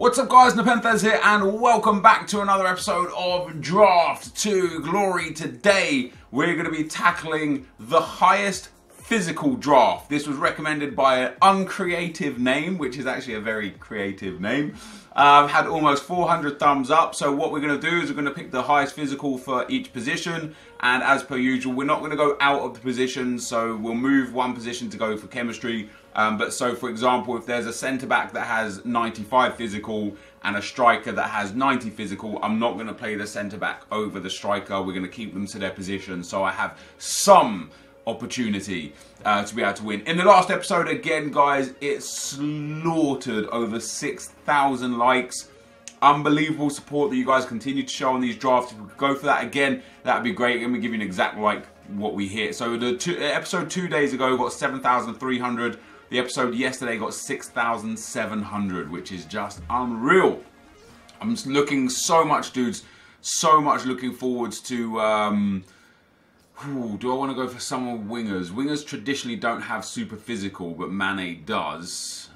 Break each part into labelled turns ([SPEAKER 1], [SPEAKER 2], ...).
[SPEAKER 1] What's up guys, NepentheZ here and welcome back to another episode of Draft to Glory. Today we're going to be tackling the highest physical draft. This was recommended by an uncreative name, which is actually a very creative name. Had almost 400 thumbs up. So what we're going to do is we're going to pick the highest physical for each position, and as per usual we're not going to go out of the position, so we'll move one position to go for chemistry. But so for example, if there's a centre back that has 95 physical and a striker that has 90 physical, I'm not going to play the centre back over the striker. We're going to keep them to their position, so I have some opportunity to be able to win. In the last episode, again guys, it slaughtered over 6,000 likes. Unbelievable support that you guys continue to show on these drafts. If we could go for that again, that would be great. Let me give you an exact what we hit. So the episode 2 days ago got 7,300. The episode yesterday got 6,700, which is just unreal. I'm looking so much, dudes, so much looking forwards to do I want to go for some wingers? Wingers traditionally don't have super physical, but Mane does.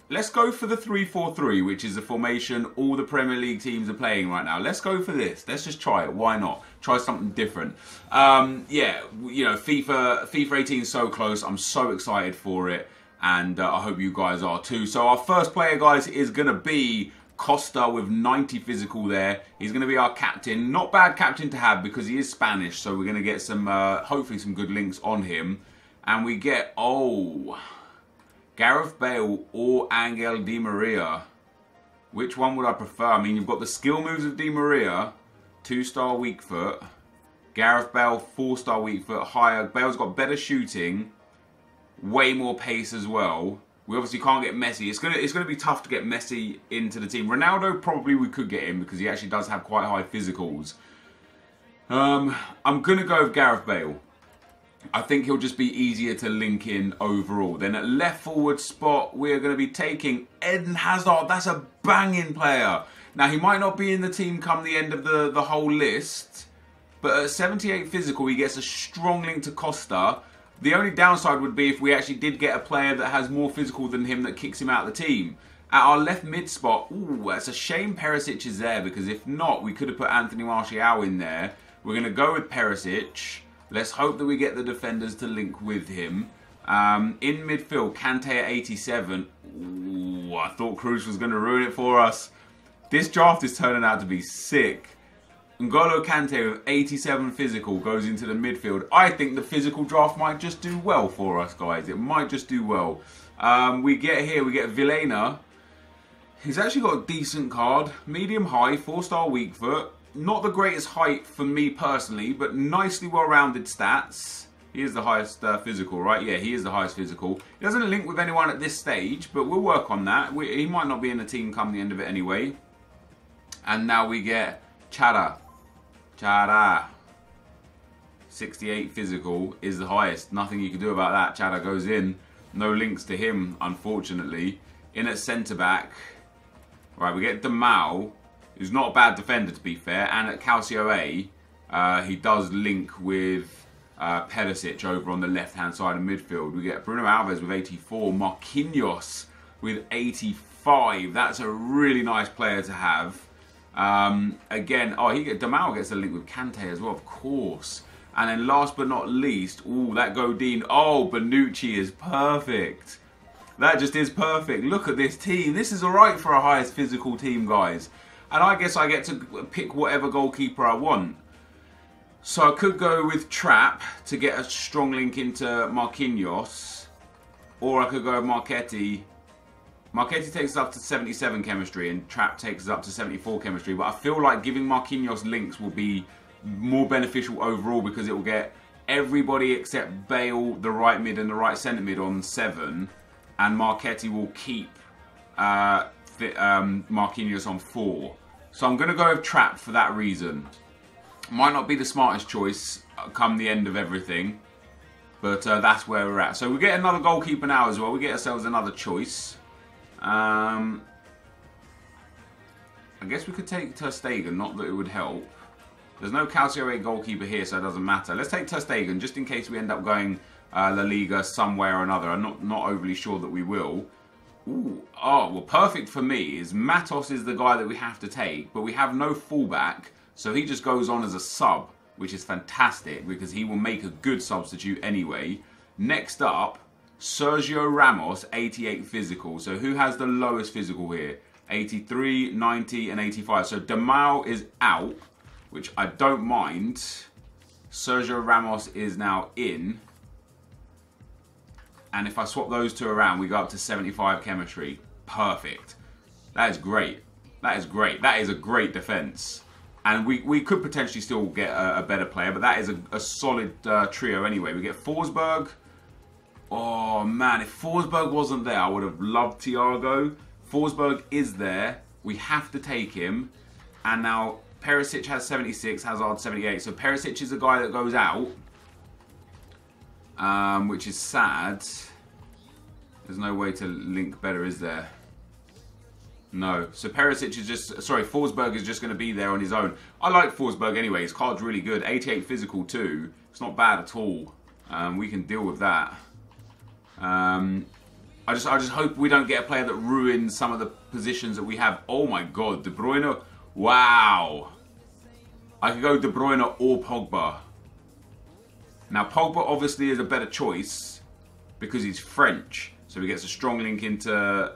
[SPEAKER 1] Let's go for the 3-4-3, which is the formation all the Premier League teams are playing right now. Let's go for this. Let's just try it. Why not? Try something different. Yeah, you know, FIFA 18 is so close. I'm so excited for it, and I hope you guys are too. So our first player, guys, is going to be Costa with 90 physical there. He's going to be our captain. Not bad captain to have because he is Spanish, so we're going to get some, hopefully some good links on him. And we get, Gareth Bale or Angel Di Maria. Which one would I prefer? I mean, you've got the skill moves of Di Maria, 2-star weak foot. Gareth Bale, 4-star weak foot, higher. Bale's got better shooting, way more pace as well. We obviously can't get Messi. It's gonna be tough to get Messi into the team. Ronaldo, probably we could get him because he actually does have quite high physicals. I'm gonna go with Gareth Bale. I think he'll just be easier to link in overall. Then at left forward spot, we're going to be taking Eden Hazard. That's a banging player. Now, he might not be in the team come the end of the whole list, but at 78 physical, he gets a strong link to Costa. The only downside would be if we actually did get a player that has more physical than him that kicks him out of the team. At our left mid spot, ooh, that's a shame Perisic is there, because if not, we could have put Anthony Martial in there. We're going to go with Perisic. Let's hope that we get the defenders to link with him. In midfield, Kante at 87. Ooh, I thought Cruz was going to ruin it for us. This draft is turning out to be sick. N'Golo Kante with 87 physical goes into the midfield. I think the physical draft might just do well for us, guys. It might just do well. We get Vilena. He's actually got a decent card. Medium high, 4-star weak foot. Not the greatest height for me personally, but nicely well-rounded stats. He is the highest physical, right? Yeah, he is the highest physical. He doesn't link with anyone at this stage, but we'll work on that. He might not be in the team come the end of it anyway. And now we get Chara. 68 physical is the highest. Nothing you can do about that. Chara goes in. No links to him, unfortunately. In at centre-back. Right, we get Demal, who's not a bad defender to be fair, and at Calcio A, he does link with Perisic over on the left-hand side of midfield. We get Bruno Alves with 84, Marquinhos with 85. That's a really nice player to have. Again, Demal gets a link with Kante as well, of course. And then last but not least, ooh, that Godin. Oh, Bonucci is perfect. That just is perfect. Look at this team. This is alright for a highest physical team, guys. And I guess I get to pick whatever goalkeeper I want. So I could go with Trapp to get a strong link into Marquinhos. Or I could go with Marchetti. Marchetti takes us up to 77 chemistry and Trapp takes us up to 74 chemistry. But I feel like giving Marquinhos links will be more beneficial overall because it will get everybody except Bale, the right mid and the right centre mid on 7. And Marchetti will keep Marquinhos on 4. So I'm going to go with Trapp for that reason. Might not be the smartest choice come the end of everything, but that's where we're at. So we get another goalkeeper now as well. We get ourselves another choice. I guess we could take Ter Stegen, not that it would help. There's no Calcio A goalkeeper here, so it doesn't matter. Let's take Ter Stegen, just in case we end up going La Liga somewhere or another. I'm not overly sure that we will. Ooh, oh, well, perfect for me is Matos is the guy that we have to take, but we have no fullback, so he just goes on as a sub, which is fantastic because he will make a good substitute anyway. Next up, Sergio Ramos, 88 physical. So who has the lowest physical here? 83, 90, and 85. So Damao is out, which I don't mind. Sergio Ramos is now in. And if I swap those two around, we go up to 75 chemistry. Perfect. That is great. That is great. That is a great defense. And we could potentially still get a better player, but that is a solid trio anyway. We get Forsberg. Oh, man. If Forsberg wasn't there, I would have loved Thiago. Forsberg is there. We have to take him. And now Perisic has 76, Hazard 78. So Perisic is the guy that goes out. Which is sad. There's no way to link better, is there? No. So Perisic is just... Sorry, Forsberg is just going to be there on his own. I like Forsberg anyway. His card's really good. 88 physical too. It's not bad at all. We can deal with that. I just hope we don't get a player that ruins some of the positions that we have. Oh my God. De Bruyne. Wow. I could go De Bruyne or Pogba. Now, Pogba obviously is a better choice because he's French. So he gets a strong link into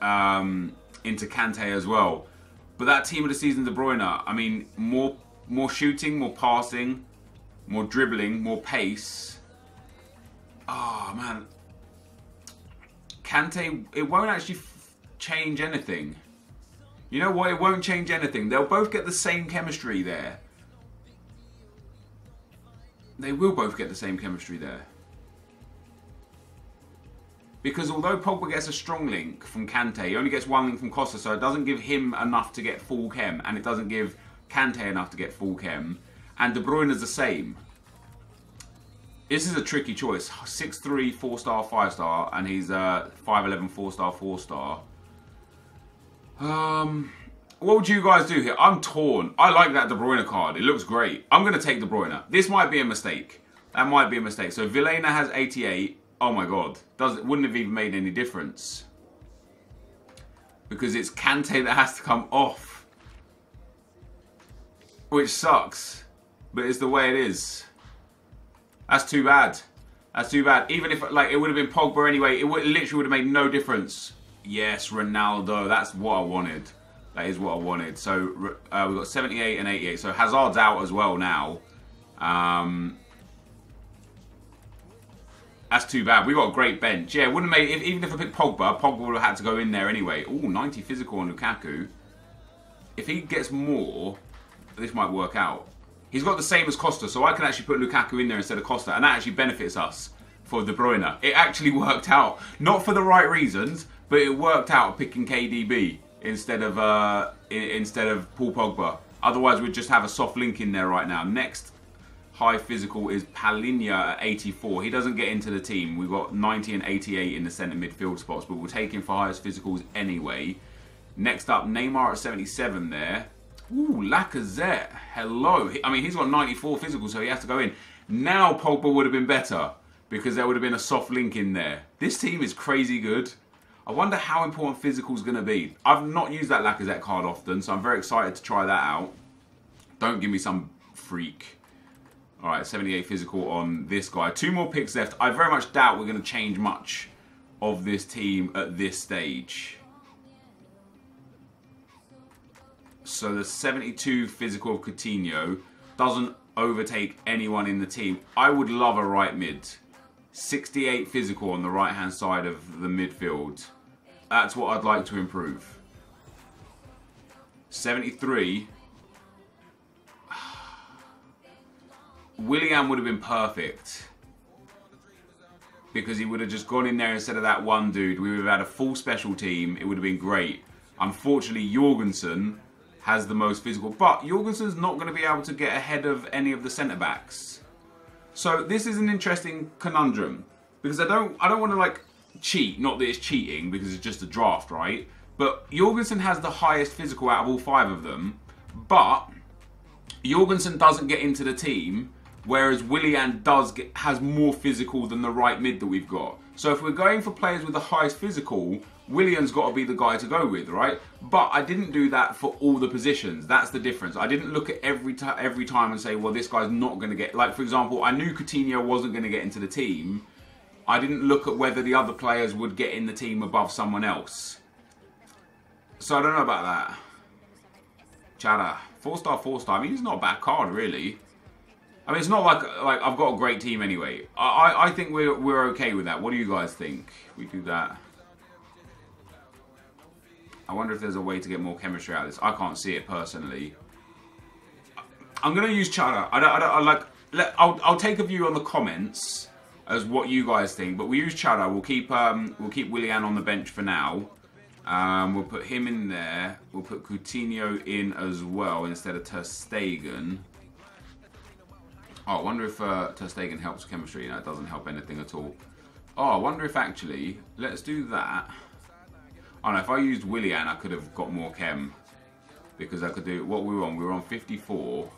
[SPEAKER 1] Kante as well. But that team of the season, De Bruyne, I mean, more shooting, more passing, more dribbling, more pace. Oh, man. Kante, it won't actually change anything. You know what? It won't change anything. They'll both get the same chemistry there. They will both get the same chemistry there. Because although Pogba gets a strong link from Kante, he only gets one link from Costa, so it doesn't give him enough to get full chem, and it doesn't give Kante enough to get full chem. And De Bruyne is the same. This is a tricky choice. 6'3", 4-star, 5-star, and he's 5'11", 4-star, 4-star. What would you guys do here? I'm torn. I like that De Bruyne card. It looks great. I'm going to take De Bruyne. This might be a mistake. That might be a mistake. So Vilena has 88. Oh my God. Wouldn't have even made any difference. Because it's Kante that has to come off. Which sucks. But it's the way it is. That's too bad. That's too bad. Even if like it would have been Pogba anyway, it literally would have made no difference. Yes, Ronaldo. That's what I wanted. That is what I wanted. So we've got 78 and 88. So Hazard's out as well now. That's too bad. We got a great bench. Yeah, it wouldn't have made... even if I picked Pogba, Pogba would have had to go in there anyway. Ooh, 90 physical on Lukaku. If he gets more, this might work out. He's got the same as Costa, so I can actually put Lukaku in there instead of Costa. And that actually benefits us for De Bruyne. It actually worked out. Not for the right reasons, but it worked out picking KDB instead of Paul Pogba. Otherwise, we'd just have a soft link in there right now. Next high physical is Palinha at 84. He doesn't get into the team. We've got 90 and 88 in the centre midfield spots, but we'll take him for highest physicals anyway. Next up, Neymar at 77 there. Ooh, Lacazette. Hello. I mean, he's got 94 physical, so he has to go in. Now Pogba would have been better because there would have been a soft link in there. This team is crazy good. I wonder how important physical is going to be. I've not used that Lacazette card often, so I'm very excited to try that out. Don't give me some freak. All right, 78 physical on this guy. 2 more picks left. I very much doubt we're going to change much of this team at this stage. So the 72 physical of Coutinho doesn't overtake anyone in the team. I would love a right mid. 68 physical on the right-hand side of the midfield. That's what I'd like to improve. 73. Willian would have been perfect. Because he would have just gone in there instead of that one dude. We would have had a full special team. It would have been great. Unfortunately, Jorgensen has the most physical. But Jorgensen's not going to be able to get ahead of any of the centre-backs. So this is an interesting conundrum. Because I don't want to like cheat. Not that it's cheating because it's just a draft, right? But Jorgensen has the highest physical out of all 5 of them. But Jorgensen doesn't get into the team. Whereas Willian has more physical than the right mid that we've got. So if we're going for players with the highest physical, Willian's got to be the guy to go with, right? But I didn't do that for all the positions. That's the difference. I didn't look at every time and say, well, this guy's not going to get... Like, for example, I knew Coutinho wasn't going to get into the team. I didn't look at whether the other players would get in the team above someone else. So I don't know about that. Chada. 4-star, 4-star. I mean, it's not a bad card, really. I mean, it's not like I've got a great team anyway. I think we're okay with that. What do you guys think? We do that. I wonder if there's a way to get more chemistry out of this. I can't see it personally. I'm going to use Chada. I'll take a view on the comments as what you guys think. But we use Chada. We'll keep Willian on the bench for now. We'll put him in there. We'll put Coutinho in as well instead of Ter Stegen. Oh, I wonder if Ter Stegen helps chemistry. No, it doesn't help anything at all. Oh, I wonder if actually, let's do that. Oh no, if I used Willian, I could have got more chem. Because I could do, what we were on? We were on 54.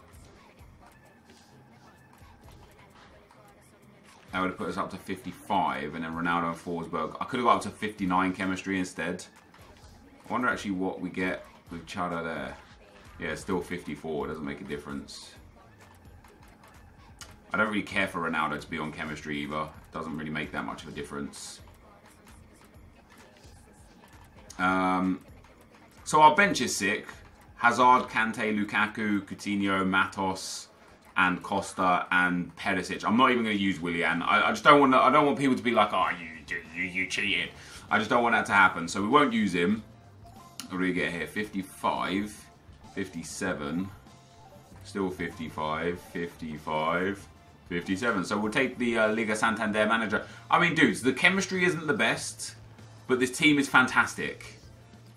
[SPEAKER 1] That would have put us up to 55. And then Ronaldo and Forsberg. I could have got up to 59 chemistry instead. I wonder actually what we get with Chada there. Yeah, it's still 54. It doesn't make a difference. I don't really care for Ronaldo to be on chemistry either. It doesn't really make that much of a difference. So our bench is sick. Hazard, Kante, Lukaku, Coutinho, Matos, and Costa and Perisic. I'm not even going to use Willian. I just don't want. I don't want people to be like, "Oh, you cheated." I just don't want that to happen. So we won't use him. What do we get here? 55, 57, still 55, 55, 57. So we'll take the Liga Santander manager. I mean, dudes, the chemistry isn't the best, but this team is fantastic.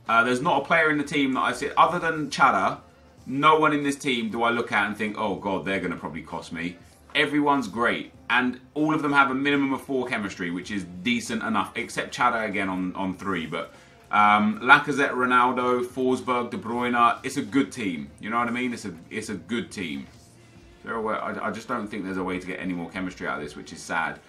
[SPEAKER 1] There's not a player in the team that I see, other than Chada, no one in this team do I look at and think, oh god, they're going to probably cost me. Everyone's great, and all of them have a minimum of 4 chemistry, which is decent enough, except Chada again on 3. But Lacazette, Ronaldo, Forsberg, De Bruyne, it's a good team. You know what I mean? It's a good team. I just don't think there's a way to get any more chemistry out of this, which is sad.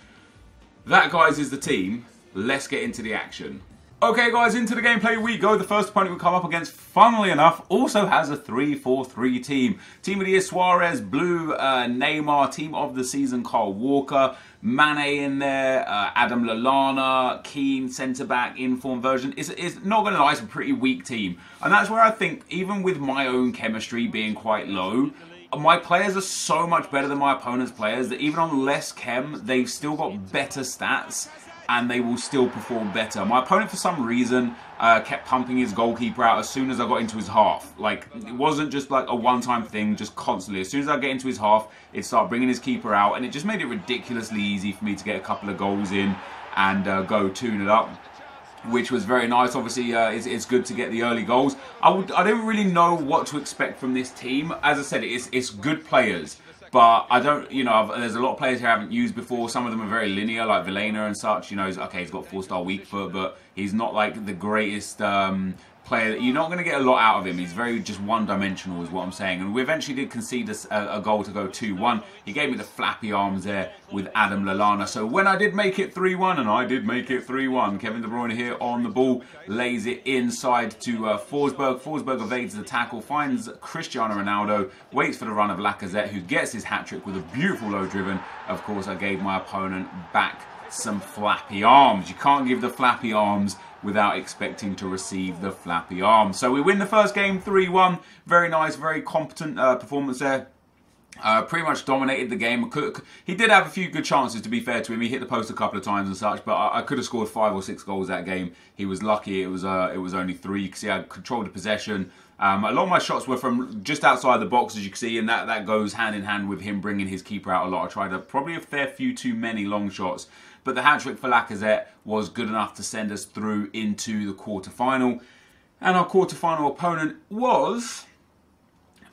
[SPEAKER 1] That, guys, is the team. Let's get into the action. Okay, guys, into the gameplay we go. The first opponent we come up against, funnily enough, also has a 3-4-3 team. Team of the year, Suarez, Blue, Neymar. Team of the season, Kyle Walker. Mane in there, Adam Lallana, Keane, centre-back, in-form version. It's not going to lie, it's a pretty weak team. And that's where I think, even with my own chemistry being quite low, my players are so much better than my opponent's players that even on less chem, they've still got better stats and they will still perform better. My opponent, for some reason, kept pumping his goalkeeper out as soon as I got into his half. Like, it wasn't just like a one-time thing, just constantly. As soon as I get into his half, it started bringing his keeper out, and it just made it ridiculously easy for me to get a couple of goals in and go 2-0 up, which was very nice. Obviously, it's good to get the early goals. I don't really know what to expect from this team. As I said, it's good players. But I don't, there's a lot of players here I haven't used before. Some of them are very linear, like Vilena and such. He's 4-star weak foot, but he's not like the greatest player. You're not going to get a lot out of him. He's very just one-dimensional is what I'm saying. And we eventually did concede a goal to go 2-1. He gave me the flappy arms there with Adam Lallana. So when I did make it 3-1, and I did make it 3-1, Kevin De Bruyne here on the ball, lays it inside to Forsberg. Forsberg evades the tackle, finds Cristiano Ronaldo, waits for the run of Lacazette, who gets his hat-trick with a beautiful low driven. Of course, I gave my opponent back some flappy arms. You can't give the flappy arms without expecting to receive the flappy arms. So we win the first game 3-1. Very nice, very competent performance there. Pretty much dominated the game. He did have a few good chances, to be fair to him. He hit the post a couple of times and such, but I could have scored 5 or 6 goals that game. He was lucky it was only 3 because he had controlled the possession. A lot of my shots were from just outside the box, as you can see, and that goes hand in hand with him bringing his keeper out a lot. I tried probably a fair few too many long shots, but the hat-trick for Lacazette was good enough to send us through into the quarter-final. And our quarter-final opponent was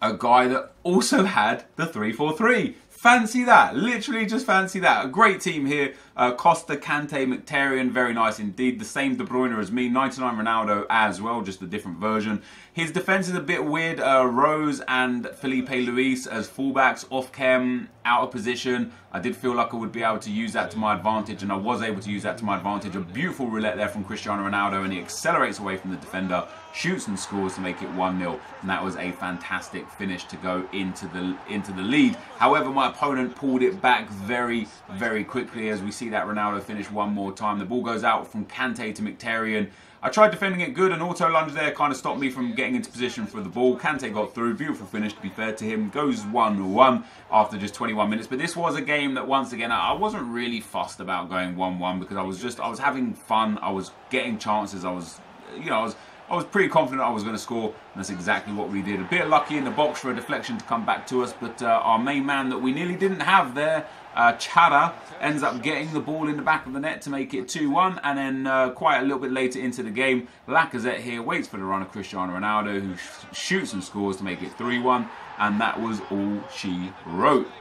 [SPEAKER 1] a guy that also had the 3-4-3. Fancy that. Literally just fancy that. A great team here. Costa, Kante, Mkhitaryan, very nice indeed. The same De Bruyne as me. 99 Ronaldo as well, just a different version. His defense is a bit weird. Rose and Felipe Luis as fullbacks, off chem, out of position. I did feel like I would be able to use that to my advantage, and I was able to use that to my advantage. A beautiful roulette there from Cristiano Ronaldo, and he accelerates away from the defender, shoots and scores to make it 1-0, and that was a fantastic finish to go into the lead. However, my opponent pulled it back very, very quickly, as we see that Ronaldo finish one more time. The ball goes out from Kante to Mkhitaryan. I tried defending it good, and auto lunge there kind of stopped me from getting into position for the ball. Kante got through, beautiful finish to be fair to him. Goes 1-1 after just 21 minutes. But this was a game that, once again, I wasn't really fussed about going 1-1 because I was having fun. I was getting chances. I was pretty confident I was going to score, and that's exactly what we did. A bit lucky in the box for a deflection to come back to us, but our main man that we nearly didn't have there, Chada, ends up getting the ball in the back of the net to make it 2-1, and then quite a little bit later into the game, Lacazette here waits for the run of Cristiano Ronaldo, who shoots and scores to make it 3-1, and that was all she wrote.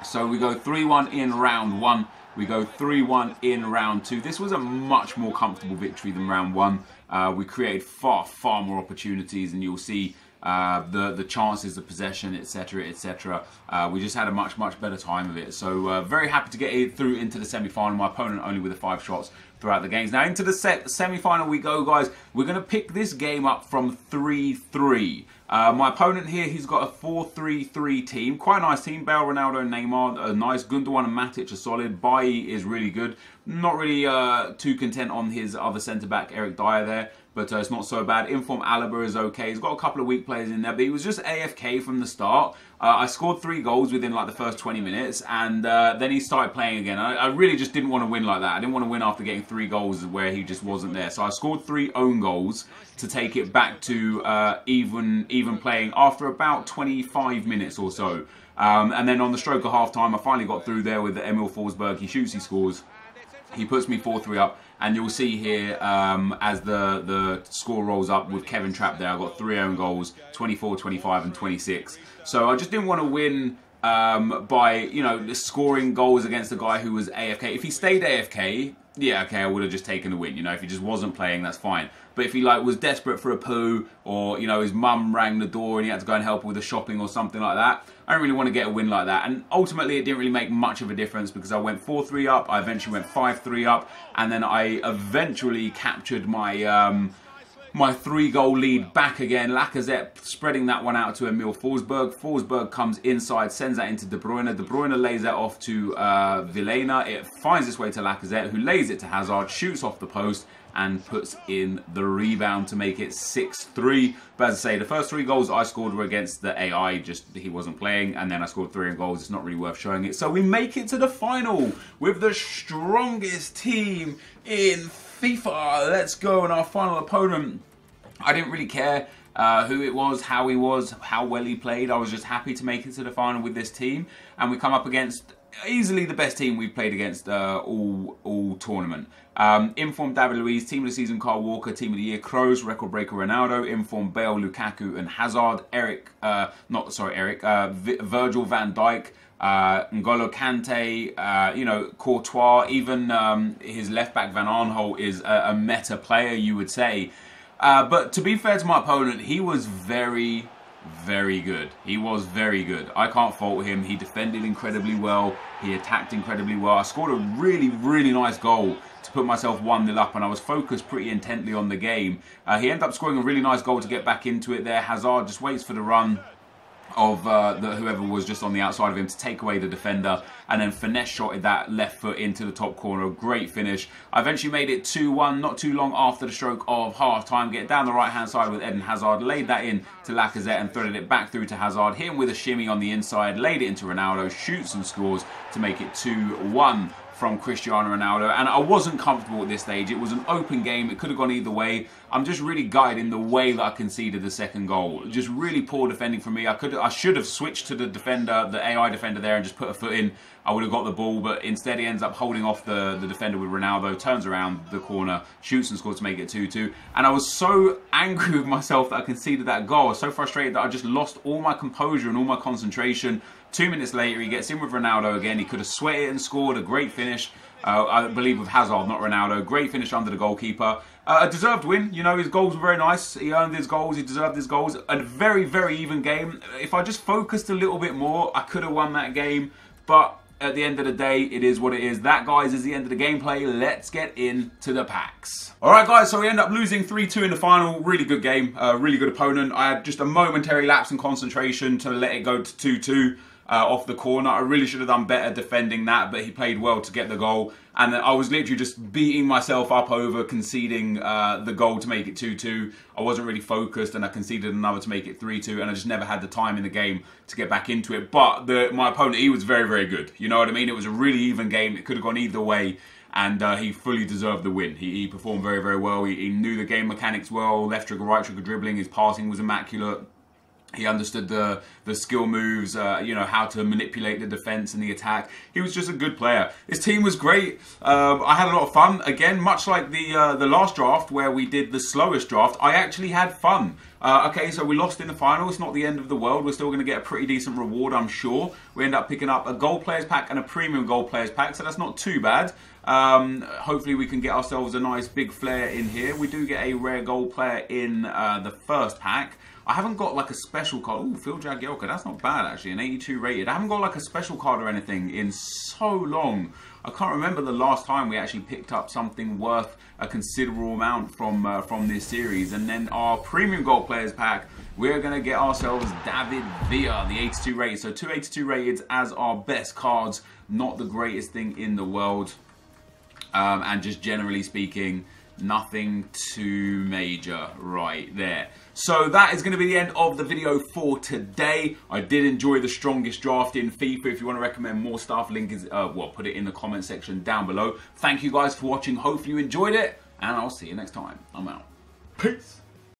[SPEAKER 1] So we go 3-1 in round 1. We go 3-1 in round 2. This was a much more comfortable victory than round 1. We created far more opportunities, and you'll see the chances of possession, etc, etc. We just had a much better time of it. So very happy to get it through into the semi-final. My opponent only with the 5 shots throughout the games. Now into the semi-final we go, guys. We're going to pick this game up from 3-3. My opponent here, he's got a 4-3-3 team. Quite a nice team. Bale, Ronaldo, Neymar, a nice. Gundogan and Matic are solid. Bailly is really good. Not really too content on his other centre-back, Eric Dyer there, but it's not so bad. Inform Alaba is okay. He's got a couple of weak players in there, but he was just AFK from the start. I scored 3 goals within like the first 20 minutes, and then he started playing again. I really just didn't want to win like that. I didn't want to win after getting 3 goals where he just wasn't there. So I scored 3 own goals to take it back to even playing after about 25 minutes or so. And then on the stroke of half-time, I finally got through there with Emil Forsberg. He shoots, he scores. He puts me 4-3 up, and you'll see here as the score rolls up with Kevin Trapp there, I got 3 own goals, 24, 25 and 26. So I just didn't want to win by, you know, scoring goals against a guy who was AFK. If he stayed AFK, yeah, okay, I would have just taken the win. You know, if he just wasn't playing, that's fine. But if he like was desperate for a poo, or you know his mum rang the door and he had to go and help her with the shopping or something like that, I don't really want to get a win like that. And ultimately, it didn't really make much of a difference because I went 4-3 up. I eventually went 5-3 up, and then I eventually captured my my 3-goal lead back again. Lacazette spreading that one out to Emil Forsberg. Forsberg comes inside, sends that into De Bruyne. De Bruyne lays that off to Vilena. It finds its way to Lacazette, who lays it to Hazard, shoots off the post, and puts in the rebound to make it 6-3. But as I say, the first 3 goals I scored were against the AI, just he wasn't playing, and then I scored 3 goals. It's not really worth showing it. So we make it to the final with the strongest team in FIFA. Let's go. And our final opponent, I didn't really care who it was, how he was, how well he played. I was just happy to make it to the final with this team, and we come up against easily the best team we've played against all tournament. Informed David Luiz, Team of the Season Kyle Walker, Team of the Year Kroos, Record Breaker Ronaldo, Informed Bale, Lukaku and Hazard, Virgil van Dijk, N'Golo Kante, you know, Courtois, even his left back Van Aanholt is a meta player, you would say. But to be fair to my opponent, he was very good. He was very good. I can't fault him. He defended incredibly well. He attacked incredibly well. I scored a really nice goal to put myself 1-0 up, and I was focused pretty intently on the game. He ended up scoring a really nice goal to get back into it there. Hazard just waits for the run of whoever was just on the outside of him to take away the defender, and then finesse shotted that left foot into the top corner. A great finish. I eventually made it 2-1 not too long after the stroke of half time. Get down the right hand side with Eden Hazard, laid that in to Lacazette and threaded it back through to Hazard. Hit him with a shimmy on the inside, laid it into Ronaldo, shoots and scores to make it 2-1 from Cristiano Ronaldo. And I wasn't comfortable at this stage. It was an open game. It could have gone either way. I'm just really gutted in the way that I conceded the second goal. Just really poor defending from me. I should have switched to the defender, the AI defender there, and just put a foot in. I would have got the ball, but instead he ends up holding off the defender with Ronaldo, turns around the corner, shoots and scores to make it 2-2. And I was so angry with myself that I conceded that goal. I was so frustrated that I just lost all my composure and all my concentration. 2 minutes later, he gets in with Ronaldo again. He could have sweat it and scored a great finish. I believe with Hazard, not Ronaldo. Great finish under the goalkeeper. A deserved win. You know, his goals were very nice. He earned his goals. He deserved his goals. A very, very even game. If I just focused a little bit more, I could have won that game. But at the end of the day, it is what it is. That, guys, is the end of the gameplay. Let's get into the packs. All right, guys, so we end up losing 3-2 in the final. Really good game. Really good opponent. I had just a momentary lapse in concentration to let it go to 2-2. Off the corner. I really should have done better defending that, but he played well to get the goal. And I was literally just beating myself up over conceding the goal to make it 2-2. I wasn't really focused, and I conceded another to make it 3-2, and I just never had the time in the game to get back into it. But my opponent, he was very, very good. You know what I mean? It was a really even game. It could have gone either way, and he fully deserved the win. He performed very, very well. He knew the game mechanics well. Left trigger, right trigger dribbling. His passing was immaculate. He understood the skill moves, you know, how to manipulate the defense and the attack. He was just a good player. His team was great. I had a lot of fun. Again, much like the last draft where we did the slowest draft, I actually had fun. Okay, so we lost in the final. It's not the end of the world. We're still going to get a pretty decent reward, I'm sure. We end up picking up a gold players pack and a premium gold players pack, so that's not too bad. Hopefully we can get ourselves a nice big flare in here. We do get a rare gold player in the first pack. I haven't got like a special card. Ooh, Phil Jagielka, that's not bad actually, an 82 rated. I haven't got like a special card or anything in so long. I can't remember the last time we actually picked up something worth a considerable amount from this series. And then our premium gold players pack, we're going to get ourselves David Villa, the 82 rated. So 2 82 rateds as our best cards. Not the greatest thing in the world. And just generally speaking, nothing too major right there. So that is going to be the end of the video for today. I did enjoy the strongest draft in FIFA. If you want to recommend more stuff, link is, well, put it in the comment section down below. Thank you guys for watching. Hopefully you enjoyed it, and I'll see you next time. I'm out. Peace.